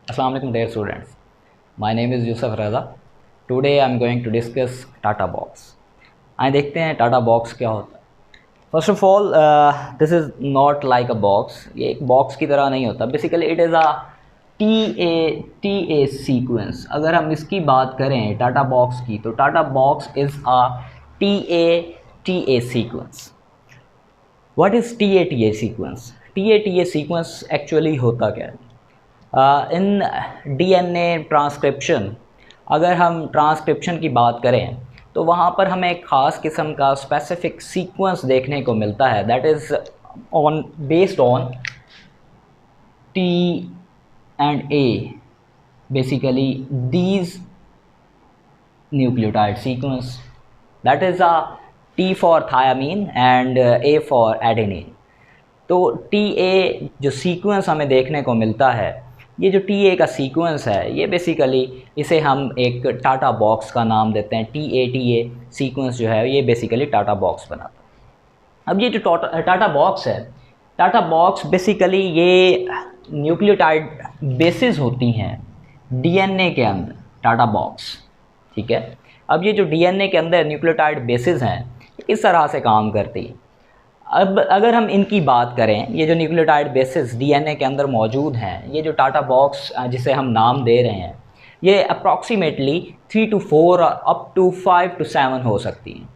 Assalamu alaikum dear students. My name is Yusuf Raza. Today I am going to discuss Tata Box. आइए देखते हैं TATA box क्या होता है. First of all this is not like a box. ये एक box की तरह नहीं होता. Basically it is a T A sequence. अगर हम इसकी बात करें टाटा बॉक्स की, तो TATA box is a T A sequence. What is T A sequence? T A sequence actually होता क्या है? इन डीएनए ट्रांसक्रिप्शन, अगर हम ट्रांसक्रिप्शन की बात करें तो वहाँ पर हमें एक ख़ास किस्म का स्पेसिफिक सीक्वेंस देखने को मिलता है. That is based on T and A. Basically these nucleotide sequence, that is a T for thiamine and A for adenine. तो टी ए जो सीक्वेंस हमें देखने को मिलता है, ये जो टी ए का सीक्वेंस है, ये बेसिकली इसे हम एक टाटा बॉक्स का नाम देते हैं. टी ए सीक्वेंस जो है ये बेसिकली टाटा बॉक्स बनाता है. अब ये जो टाटा बॉक्स है, टाटा बॉक्स बेसिकली ये न्यूक्लियोटाइड बेसिस होती हैं डीएनए के अंदर. टाटा बॉक्स, ठीक है. अब ये जो डीएनए के अंदर न्यूक्लियोटाइड बेसिस हैं, किस तरह से काम करती है? अब अगर हम इनकी बात करें, ये जो न्यूक्लियोटाइड बेसिस डीएनए के अंदर मौजूद हैं, ये जो टाटा बॉक्स जिसे हम नाम दे रहे हैं, ये approximately 3 to 4 up to 5 to 7 हो सकती हैं.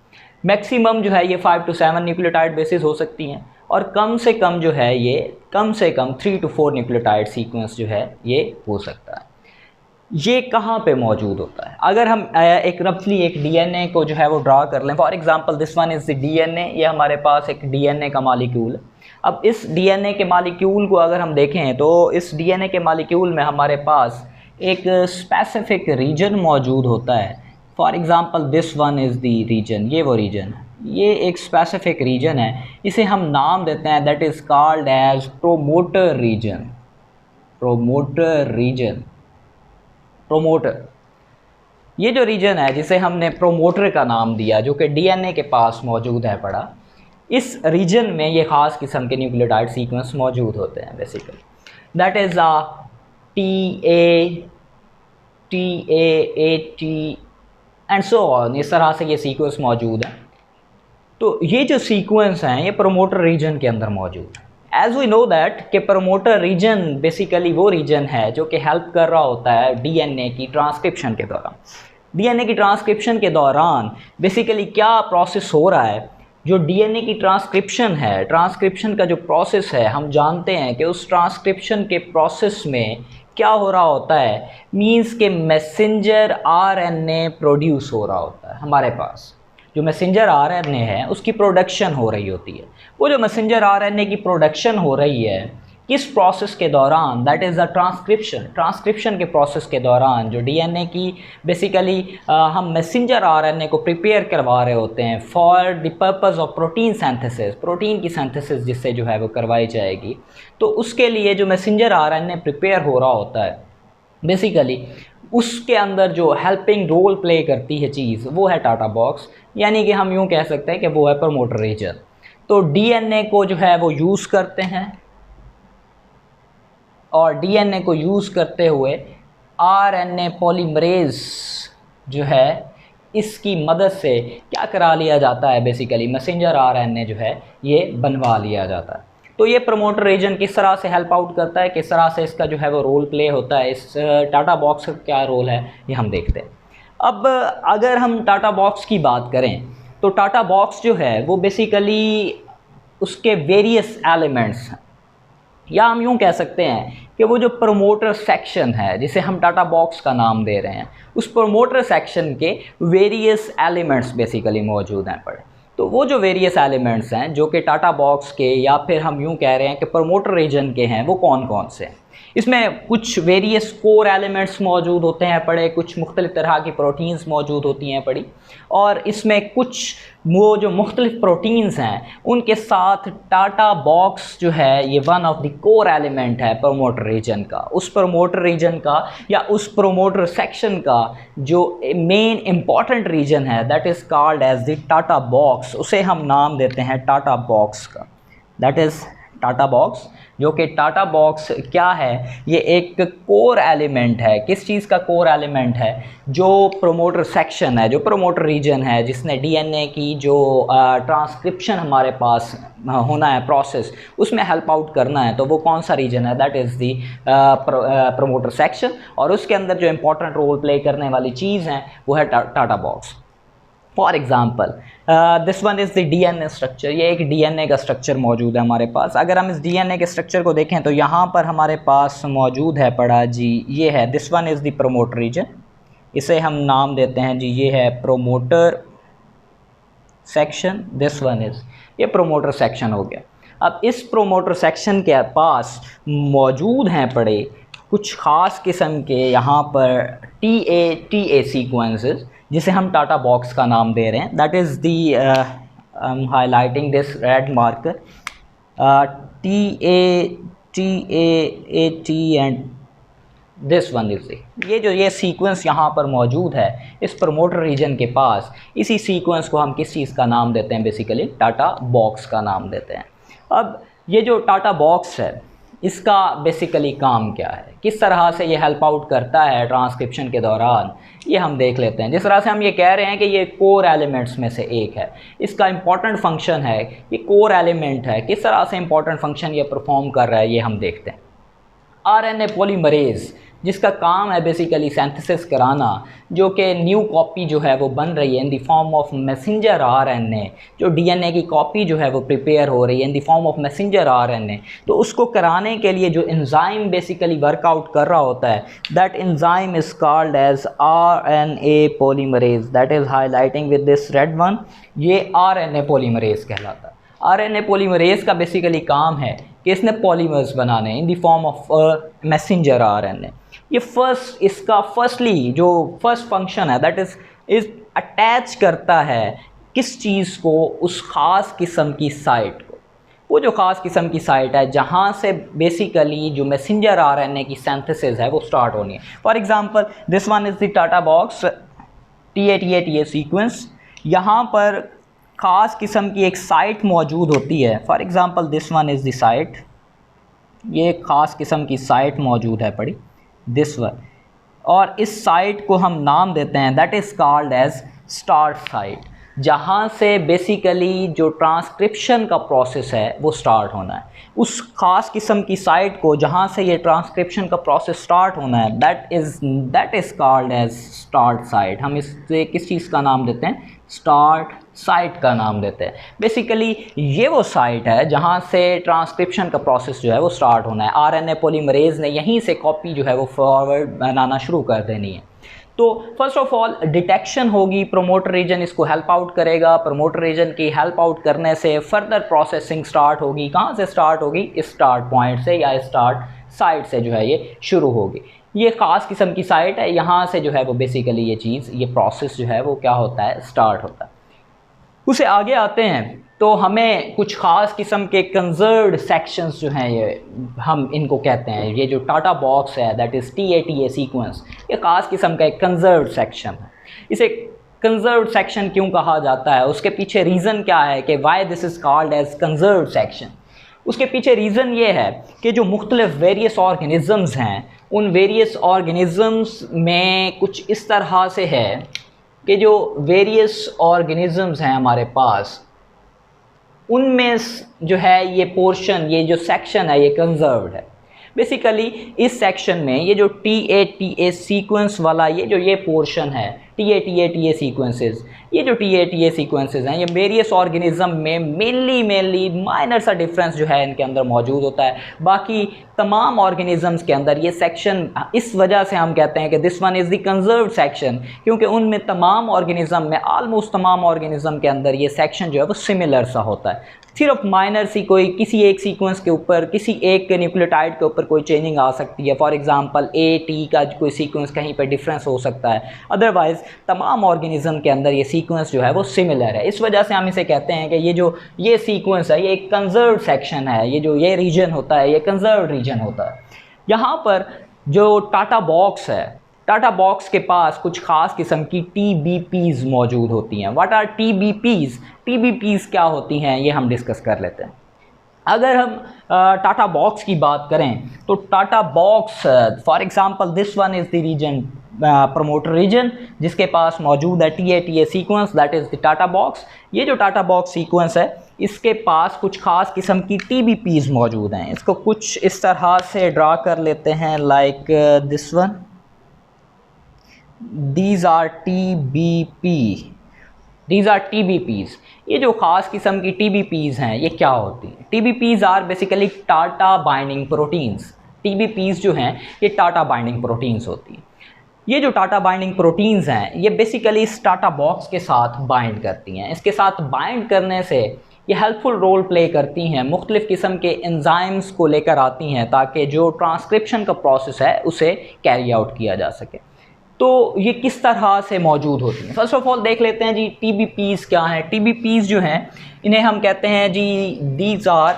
मैक्सिमम जो है ये 5 to 7 न्यूक्लियोटाइड बेसिस हो सकती हैं, और कम से कम जो है ये कम से कम 3 to 4 न्यूक्लियोटाइड सीक्वेंस जो है ये हो सकता है. ये कहाँ पे मौजूद होता है? अगर हम एक रफली एक डीएनए को जो है वो ड्रा कर लें. For example this one is the DNA. ये हमारे पास एक डीएनए का मॉलिक्यूल है. अब इस डीएनए के मॉलिक्यूल को अगर हम देखें तो इस डीएनए के मॉलिक्यूल में हमारे पास एक स्पेसिफिक रीजन मौजूद होता है. For example this one is the region. ये वो रीजन है, ये एक स्पेसिफिक रीजन है. इसे हम नाम देते हैं, that is called as promoter region. Promoter region, promoter. ये जो रीजन है जिसे हमने प्रोमोटर का नाम दिया, जो कि डीएनए के पास मौजूद है पड़ा, इस रीजन में ये ख़ास किस्म के न्यूक्लियोटाइड सीक्वेंस मौजूद होते हैं basically. That is a T and so on. इस तरह से ये सीक्वेंस मौजूद है. तो ये जो सीक्वेंस हैं ये प्रोमोटर रीजन के अंदर मौजूद है. एज वी नो दैट कि प्रोमोटर रीजन बेसिकली वो रीजन है जो कि हेल्प कर रहा होता है डीएनए की ट्रांसक्रिप्शन के दौरान. डीएनए की ट्रांसक्रिप्शन के दौरान बेसिकली क्या प्रोसेस हो रहा है? जो डीएनए की ट्रांसक्रिप्शन है, ट्रांसक्रिप्शन का जो प्रोसेस है, हम जानते हैं कि उस ट्रांसक्रिप्शन के प्रोसेस में क्या हो रहा होता है? मींस के मैसेंजर आरएनए प्रोड्यूस हो रहा होता है. हमारे पास जो मैसेंजर आरएनए है उसकी प्रोडक्शन हो रही होती है. वो जो मैसेंजर आरएनए की प्रोडक्शन हो रही है किस प्रोसेस के दौरान? That is the transcription. Transcription के प्रोसेस के दौरान जो डीएनए की बेसिकली हम मैसेंजर आरएनए को प्रिपेयर करवा रहे होते हैं for the purpose of protein synthesis. Protein की सिंथेसिस जिससे जो है वो करवाई जाएगी, तो उसके लिए जो मैसेंजर आरएनए प्रिपेयर हो रहा होता है बेसिकली उसके अंदर जो हेल्पिंग रोल प्ले करती है चीज़, वो है टाटा बॉक्स. यानी कि हम यूँ कह सकते हैं कि वो है प्रोमोटर रीजन. तो डीएनए को जो है वो यूज़ करते हैं, और डीएनए को यूज़ करते हुए आरएनए पॉलीमरेज जो है इसकी मदद से क्या करा लिया जाता है? बेसिकली मैसेंजर आरएनए जो है ये बनवा लिया जाता है. तो ये प्रोमोटर रीजन किस तरह से हेल्प आउट करता है, किस तरह से इसका जो है वो रोल प्ले होता है, इस टाटा बॉक्स का क्या रोल है, ये हम देखते हैं. अब अगर हम टाटा बॉक्स की बात करें तो टाटा बॉक्स जो है वो बेसिकली उसके वेरियस एलिमेंट्स हैं, या हम यूँ कह सकते हैं कि वो जो प्रोमोटर सेक्शन है जिसे हम टाटा बॉक्स का नाम दे रहे हैं, उस प्रोमोटर सेक्शन के वेरियस एलिमेंट्स बेसिकली मौजूद हैं पड़े. तो वो जो वेरियस एलिमेंट्स हैं जो कि टाटा बॉक्स के, या फिर हम यूँ कह रहे हैं कि प्रोमोटर रीजन के हैं, वो कौन कौन से हैं? इसमें कुछ वेरियस कोर एलिमेंट्स मौजूद होते हैं पड़े, कुछ मुख्तलिफ़ तरह की प्रोटीन्स मौजूद होती हैं पड़ी, और इसमें कुछ वो जो मुख्तलिफ़ प्रोटीन्स हैं उनके साथ टाटा बॉक्स जो है ये one of the core element है प्रोमोटर रीजन का. उस प्रोमोटर रीजन का या उस प्रोमोटर सेक्शन का जो मेन इम्पॉर्टेंट रीजन है, that is called as the TATA box. उसे हम नाम देते हैं टाटा बॉक्स का. दैट इज़ टाटा बॉक्स, जो कि टाटा बॉक्स क्या है, ये एक कोर एलिमेंट है। किस चीज़ का कोर एलिमेंट है? जो प्रोमोटर सेक्शन है, जो प्रोमोटर रीजन है, जिसने डीएनए की जो ट्रांसक्रिप्शन हमारे पास होना है प्रोसेस, उसमें हेल्प आउट करना है, तो वो कौन सा रीजन है? That is the promoter section. और उसके अंदर जो इंपॉर्टेंट रोल प्ले करने वाली चीज़ है वो है Tata box. For example this one is the DNA structure. ये एक डीएनए का स्ट्रक्चर मौजूद है हमारे पास। अगर हम इस डीएनए के स्ट्रक्चर को देखें तो यहाँ पर हमारे पास मौजूद है पड़ा जी, ये है, this one is the promoter region. इसे हम नाम देते हैं जी, ये है promoter section, this one is, ये प्रोमोटर सेक्शन हो गया। अब इस प्रोमोटर सेक्शन के पास मौजूद हैं पड़े कुछ ख़ास किस्म के यहाँ पर टी ए सीक्वेंसेस, जिसे हम टाटा बॉक्स का नाम दे रहे हैं। That is the highlighting this red marker, T and this one is ये सीक्वेंस यहाँ पर मौजूद है इस प्रमोटर रीजन के पास। इसी सीक्वेंस को हम किस चीज़ का नाम देते हैं? बेसिकली टाटा बॉक्स का नाम देते हैं। अब ये जो टाटा बॉक्स है, इसका बेसिकली काम क्या है, किस तरह से ये हेल्प आउट करता है ट्रांसक्रिप्शन के दौरान, ये हम देख लेते हैं। जिस तरह से हम ये कह रहे हैं कि ये कोर एलिमेंट्स में से एक है, इसका इंपॉर्टेंट फंक्शन है, ये कोर एलिमेंट है, किस तरह से इंपॉर्टेंट फंक्शन ये परफॉर्म कर रहा है ये हम देखते हैं। आरएनए पॉलीमरेज, जिसका काम है बेसिकली सिंथेसिस कराना, जो कि न्यू कॉपी जो है वो बन रही है in the form of messenger RNA. जो डीएनए की कॉपी जो है वो प्रिपेयर हो रही है in the form of messenger RNA, तो उसको कराने के लिए जो एंजाइम बेसिकली वर्कआउट कर रहा होता है, that enzyme is called as RNA polymerase. That is highlighting with this red one, ये आरएनए पॉलीमरेज कहलाता है। आरएनए पॉलीमरेज का बेसिकली काम है कि इसने पॉलीमर्स बनाने in the form of messenger RNA. ये इसका जो फर्स्ट फंक्शन है, दैट इज़ अटैच करता है किस चीज़ को, उस ख़ास किस्म की साइट को। वो जो ख़ास किस्म की साइट है जहाँ से बेसिकली जो मैसेंजर आरएनए की सिंथेसिस है वो स्टार्ट होनी है। For example this one is the TATA box TA sequence. यहाँ पर ख़ास किस्म की एक साइट मौजूद होती है। For example this one is the site, ये एक ख़ास किस्म की साइट मौजूद है पड़ी, दिस वन, और इस साइट को हम नाम देते हैं that is called as start site, जहाँ से बेसिकली जो ट्रांसक्रिप्शन का प्रोसेस है वो स्टार्ट होना है। उस ख़ास किस्म की साइट को जहाँ से ये ट्रांसक्रिप्शन का प्रोसेस स्टार्ट होना है, that is called as start site. हम इससे किस चीज़ का नाम देते हैं? स्टार्ट साइट का नाम देते हैं। बेसिकली ये वो साइट है जहाँ से ट्रांसक्रिप्शन का प्रोसेस जो है वो स्टार्ट होना है। आरएनए पॉलीमरेज ने यहीं से कॉपी जो है वो फॉरवर्ड बनाना शुरू कर देनी है। तो फर्स्ट ऑफ ऑल डिटेक्शन होगी, प्रोमोटर रीजन इसको हेल्प आउट करेगा। प्रोमोटर रीजन की हेल्प आउट करने से फर्दर प्रोसेसिंग स्टार्ट होगी। कहाँ से स्टार्ट होगी? इस स्टार्ट पॉइंट से या स्टार्ट साइट से जो है ये शुरू होगी। ये ख़ास किस्म की साइट है, यहाँ से जो है वो बेसिकली ये प्रोसेस जो है वो क्या होता है? स्टार्ट होता है। उसे आगे आते हैं तो हमें कुछ ख़ास किस्म के कंजर्व्ड सेक्शंस जो हैं, ये हम इनको कहते हैं, ये जो टाटा बॉक्स है दैट इज़ TA सीक्वेंस, ये ख़ास किस्म का एक कंजर्व्ड सेक्शन है। इसे कंजर्व्ड सेक्शन क्यों कहा जाता है? उसके पीछे रीज़न क्या है कि why this is called as conserved section? उसके पीछे रीज़न ये है कि जो मुख्तलिफ वेरियस ऑर्गेनिज़म्स हैं, उन वेरियस ऑर्गेनिज़म्स में कुछ इस तरह से है कि जो वेरियस ऑर्गेनिज़म्स हैं हमारे पास, उनमें जो है ये पोर्शन, ये जो सेक्शन है ये कंजर्व्ड है। बेसिकली इस सेक्शन में ये जो TA सीक्वेंस वाला ये पोर्शन है, TA सीक्वेंसेस, ये जो TA सीक्वेंसेस हैं, ये वेरियस ऑर्गेनिज्म में मेनली माइनर सा डिफरेंस जो है इनके अंदर मौजूद होता है। बाकी तमाम ऑर्गेनिजम्स के अंदर ये सेक्शन, इस वजह से हम कहते हैं कि this one is the conserved section, क्योंकि उनमें तमाम ऑर्गेनिज्म में, आलमोस्ट तमाम ऑर्गेनिज्म के अंदर ये सेक्शन जो है वो सिमिलर सा होता है। सिर्फ माइनर सी कोई किसी एक सीक्वेंस के ऊपर, किसी एक न्यूक्लियोटाइड के ऊपर कोई चेंजिंग आ सकती है। फॉर एग्जांपल AT का कोई सीक्वेंस कहीं पर डिफरेंस हो सकता है, अदरवाइज़ तमाम ऑर्गेनिज्म के अंदर ये सीक्वेंस जो है वो सिमिलर है। इस वजह से हम इसे कहते हैं कि ये सीक्वेंस है, ये एक कंजर्व्ड सेक्शन है, ये रीजन होता है, ये कंजर्व्ड रीजन होता है। यहाँ पर जो टाटा बॉक्स है, टाटा बॉक्स के पास कुछ ख़ास किस्म की TBPs मौजूद होती हैं। What are TBPs? TBPs क्या होती हैं ये हम डिस्कस कर लेते हैं। अगर हम टाटा बॉक्स की बात करें तो TATA box for example this one is the region promoter region जिसके पास मौजूद है TA sequence, that is the TATA box. ये जो टाटा बॉक्स सीक्वेंस है इसके पास कुछ खास किस्म की TBPs मौजूद हैं। इसको कुछ इस तरह से ड्रा कर लेते हैं, like this one, these are TBPs। ये जो ख़ास किस्म की TBPs हैं ये क्या होती हैं? TBPs are basically TATA binding proteins. TBPs जो हैं ये टाटा बाइंडिंग प्रोटीन्स होती हैं। ये जो टाटा बाइंडिंग प्रोटीन्स हैं ये बेसिकली इस टाटा बॉक्स के साथ बाइंड करती हैं। इसके साथ बाइंड करने से ये हेल्पफुल रोल प्ले करती हैं, मुख्तलिफ़ किस्म के एंजाइम्स को लेकर आती हैं ताकि जो ट्रांसक्रिप्शन का प्रोसेस है उसे कैरी आउट किया जा सके। तो ये किस तरह से मौजूद होती हैं? फर्स्ट ऑफ ऑल देख लेते हैं जी TBPs क्या हैं। TBPs जो हैं इन्हें हम कहते हैं जी these are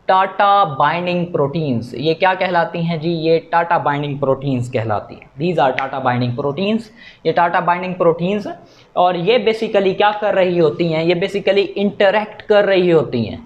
TATA binding proteins. ये क्या कहलाती हैं जी? ये टाटा बाइंडिंग प्रोटीन्स कहलाती हैं। These are TATA binding proteins. ये टाटा बाइंडिंग प्रोटीन्स हैं और ये बेसिकली क्या कर रही होती हैं? ये बेसिकली इंटरेक्ट कर रही होती हैं,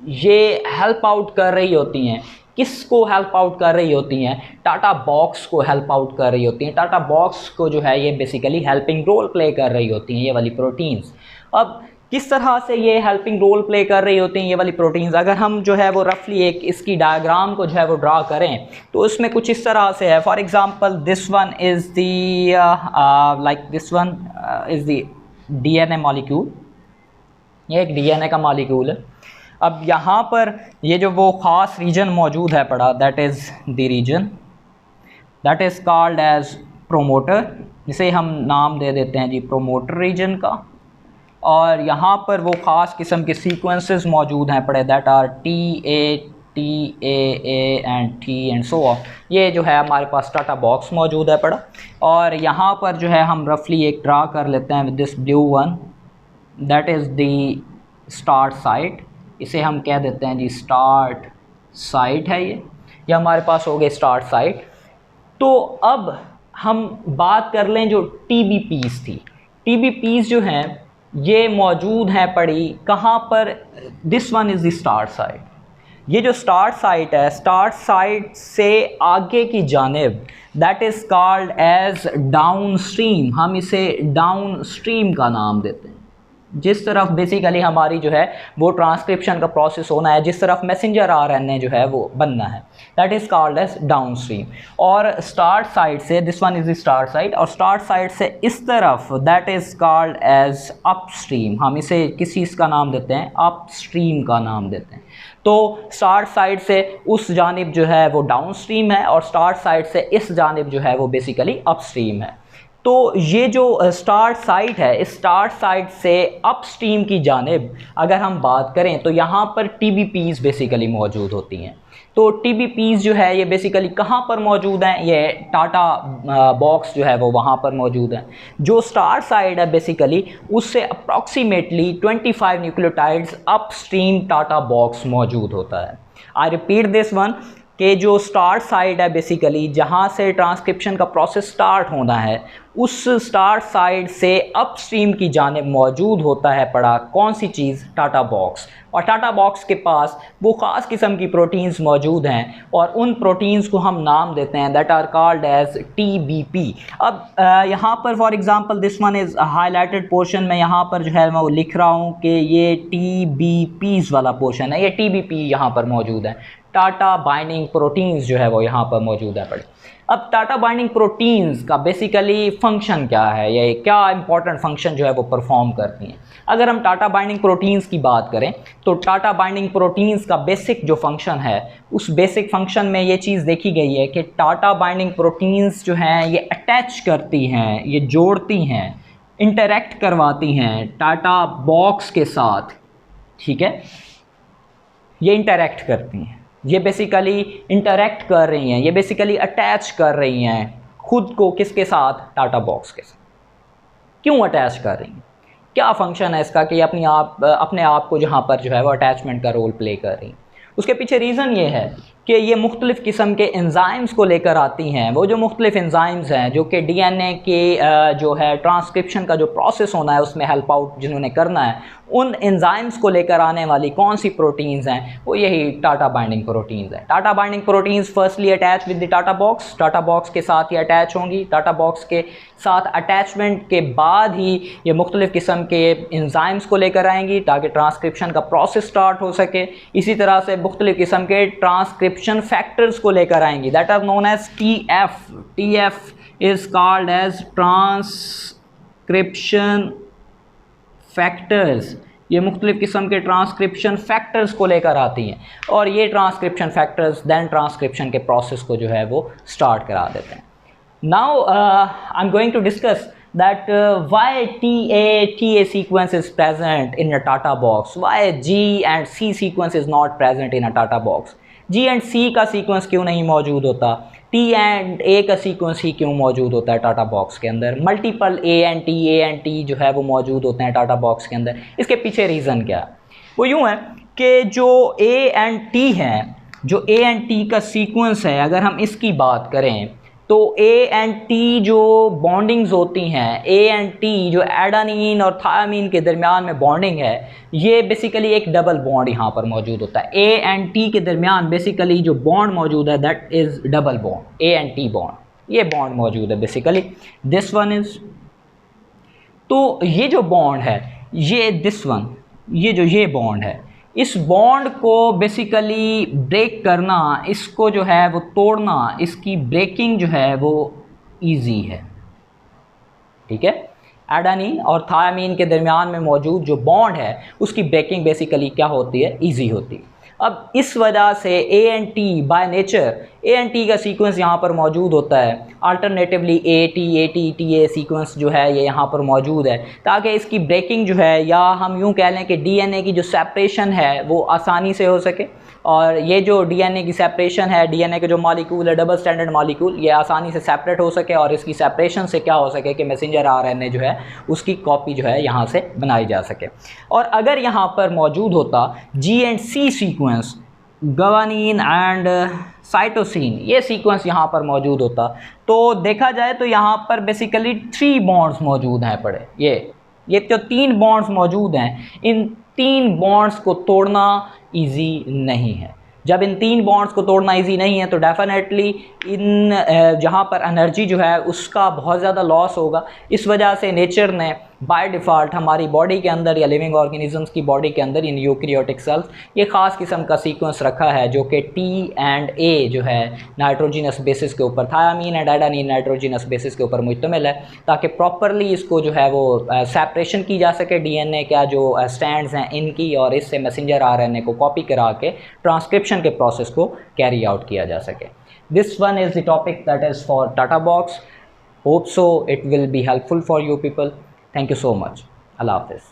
ये हेल्प आउट कर रही होती हैं। किसको हेल्प आउट कर रही होती हैं? टाटा बॉक्स को हेल्प आउट कर रही होती हैं। टाटा बॉक्स को जो है ये बेसिकली हेल्पिंग रोल प्ले कर रही होती हैं ये वाली प्रोटीन्स। अब किस तरह से ये हेल्पिंग रोल प्ले कर रही होती हैं ये वाली प्रोटीन्स? अगर हम जो है वो रफली एक इसकी डायग्राम को जो है वो ड्रा करें तो उसमें कुछ इस तरह से है। For example this one is the like this one is the DNA molecule. ये एक DNA का मॉलिक्यूल है। अब यहाँ पर ये जो वो ख़ास रीजन मौजूद है पड़ा, that is the region that is called as promoter, जिसे हम नाम दे देते हैं जी प्रोमोटर रीजन का। और यहाँ पर वो ख़ास किस्म के सीक्वेंसेस मौजूद हैं पड़े, that are TAA and T and so on. ये जो है हमारे पास टाटा बॉक्स मौजूद है पड़ा। और यहाँ पर जो है हम रफली एक ड्रा कर लेते हैं with this blue one, that is the start site. इसे हम कह देते हैं जी स्टार्ट साइट है ये हमारे पास हो गए स्टार्ट साइट। तो अब हम बात कर लें जो TBPs थी। TBPs जो हैं ये मौजूद हैं पड़ी कहाँ पर? This one is the start site. ये जो स्टार्ट साइट है, स्टार्ट साइट से आगे की जानिब, that is called as downstream. हम इसे डाउन स्ट्रीम का नाम देते हैं। जिस तरफ बेसिकली हमारी जो है वो ट्रांसक्रिप्शन का प्रोसेस होना है, जिस तरफ मैसेंजर RNA जो है वो बनना है, that is called as downstream. और स्टार्ट साइड से, this one is the start side, और स्टार्ट साइड से इस तरफ that is called as upstream. हम इसे किस चीज़ का नाम देते हैं? अप स्ट्रीम का नाम देते हैं। तो स्टार्ट साइड से उस जानिब जो है वो डाउन स्ट्रीम है और स्टार्ट साइड से इस जानिब जो है वो बेसिकली अप स्ट्रीम है। तो ये जो स्टार्ट साइट है, इस स्टार्ट साइट से अपस्ट्रीम की जानिब अगर हम बात करें तो यहाँ पर TBPs बेसिकली मौजूद होती हैं। तो TBPs जो है ये बेसिकली कहाँ पर मौजूद हैं? ये टाटा बॉक्स जो है वो वहाँ पर मौजूद है। जो स्टार्ट साइड है बेसिकली उससे approximately 25 nucleotides upstream TATA box मौजूद होता है। आई रिपीट दिस वन कि जो स्टार्ट साइड है बेसिकली जहाँ से ट्रांसक्रिप्शन का प्रोसेस स्टार्ट होना है, उस स्टार्ट साइड से अपस्ट्रीम की जानिब मौजूद होता है पड़ा कौन सी चीज़? TATA box. और टाटा बॉक्स के पास वो ख़ास किस्म की प्रोटीन्स मौजूद हैं और उन प्रोटीन्स को हम नाम देते हैं that are called as TBP। अब यहाँ पर for example this one is highlighted portion में यहाँ पर जो है मैं वो लिख रहा हूँ कि ये TBPs वाला पोर्शन है, ये TBP यहाँ पर मौजूद है। टाटा बाइंडिंग प्रोटीन्स जो है वो यहाँ पर मौजूद है पड़े। अब टाटा बाइंडिंग प्रोटीन्स का बेसिकली फ़ंक्शन क्या है, ये क्या इंपॉर्टेंट फंक्शन जो है वो परफॉर्म करती हैं? अगर हम टाटा बाइंडिंग प्रोटीन्स की बात करें तो टाटा बाइंडिंग प्रोटीन्स का बेसिक जो फंक्शन है उस बेसिक फंक्शन में ये चीज़ देखी गई है कि टाटा बाइंडिंग प्रोटीन्स जो हैं ये अटैच करती हैं, ये जोड़ती हैं, इंटरेक्ट करवाती हैं टाटा बॉक्स के साथ। ठीक है, ये इंटरेक्ट करती हैं, ये बेसिकली इंटरेक्ट कर रही हैं, ये बेसिकली अटैच कर रही हैं खुद को किसके साथ? टाटा बॉक्स के साथ। क्यों अटैच कर रही हैं? क्या फंक्शन है इसका कि अपने आप को जहाँ पर जो है वो अटैचमेंट का रोल प्ले कर रही हैं? उसके पीछे रीज़न ये है कि ये मुख्तलिफ़ किस्म के एंजाइम्स को लेकर आती हैं। वो जो मुख्तलिफ़ एंजाइम्स हैं जो कि डीएनए के जो है ट्रांसक्रिप्शन का जो प्रोसेस होना है उसमें हेल्प आउट जिन्होंने करना है, उन एंजाइम्स को लेकर आने वाली कौन सी प्रोटीन्स हैं, वो यही टाटा बाइंडिंग प्रोटीन्स हैं। Tata binding proteins firstly attach with the TATA box के साथ ही अटैच होंगी। टाटा बॉक्स के साथ अटैचमेंट के बाद ही ये मुख्तलिफ़ किस्म के एंजाइम्स को लेकर आएंगी ताकि ट्रांसक्रिप्शन का प्रोसेस स्टार्ट हो सके। इसी तरह से मुख्तलिफ़ किस्म के ट्रांसक्रिप्शन फैक्टर्स को लेकर आएंगी that are known as TF। TF is called as transcription factors. ये मुख्तलिफ़ किस्म के ट्रांसक्रिप्शन फैक्टर्स को लेकर आती हैं और ये ट्रांसक्रिप्शन फैक्टर्स दैन ट्रांसक्रिप्शन के प्रोसेस को जो है वो स्टार्ट करा देते हैं। Now I am going to discuss that why TA sequence is present in a Tata box, why G and C sequence is not present in a Tata box, G and C का sequence क्यों नहीं मौजूद होता, T and A का sequence ही क्यों मौजूद होता है टाटा बॉक्स के अंदर, मल्टीपल A and T जो है वो मौजूद होते हैं टाटा बॉक्स के अंदर। इसके पीछे रीज़न क्या है? वो यूँ है कि जो A and T हैं, जो A and T का सीक्वेंस है, अगर हम इसकी बात करें तो A and T जो बॉन्डिंग्स होती हैं, A and T जो एडानिन और थायामीन के दरमियान में बॉन्डिंग है, ये बेसिकली एक डबल बॉन्ड यहाँ पर मौजूद होता है। A and T के दरमियान बेसिकली जो बॉन्ड मौजूद है that is double bond, A and T bond, ये बॉन्ड मौजूद है बेसिकली। दिस वन इज़, तो ये जो बॉन्ड है, ये दिस वन, ये बॉन्ड है, इस बॉन्ड को बेसिकली ब्रेक करना, इसको जो है वो तोड़ना, इसकी ब्रेकिंग जो है वो इजी है। ठीक है, एडानिन और थायामीन के दरमियान में मौजूद जो बॉन्ड है उसकी ब्रेकिंग बेसिकली क्या होती है, इजी होती है। अब इस वजह से A and T by nature A and T का सीक्वेंस यहाँ पर मौजूद होता है। अल्टरनेटिवली AT सीक्वेंस जो है ये यहाँ पर मौजूद है ताकि इसकी ब्रेकिंग जो है, या हम यूँ कह लें कि DNA की जो सेपरेशन है वो आसानी से हो सके। और ये जो DNA की सेपरेशन है, DNA के जो मॉलिक्यूल है, डबल स्टैंडर्ड मॉलिक्यूल, ये आसानी से सेपरेट हो सके और इसकी सेपरेशन से क्या हो सके कि मैसेंजर RNA जो है उसकी कॉपी जो है यहाँ से बनाई जा सके। और अगर यहाँ पर मौजूद होता G and C sequence, guanine and cytosine, ये सीक्वेंस यहाँ पर मौजूद होता, तो देखा जाए तो यहाँ पर बेसिकली 3 बॉन्ड्स मौजूद हैं पड़े। ये जो 3 बॉन्ड्स मौजूद हैं, इन 3 बॉन्ड्स को तोड़ना इजी नहीं है। जब इन 3 बॉन्ड्स को तोड़ना इजी नहीं है तो डेफिनेटली इन जहाँ पर एनर्जी जो है उसका बहुत ज़्यादा लॉस होगा। इस वजह से नेचर ने बाय डिफ़ॉल्ट हमारी बॉडी के अंदर या लिविंग ऑर्गेनिजम्स की बॉडी के अंदर इन यूकैरियोटिक सेल्स ये ख़ास किस्म का सीक्वेंस रखा है जो कि T and A जो है नाइट्रोजिनस बेसिस के ऊपर, thiamine and adenine nitrogenous basis के ऊपर मुश्तमिल है, ताकि प्रॉपरली इसको जो है वो सेपरेशन की जा सके DNA का जो स्टैंड्स हैं इनकी, और इससे मैसेंजर RNA को कॉपी करा के ट्रांसक्रिप्शन के प्रोसेस को कैरी आउट किया जा सके। This one is the topic that is for TATA box. Hope so it will be helpful for you people. Thank you so much. Allah Hafiz.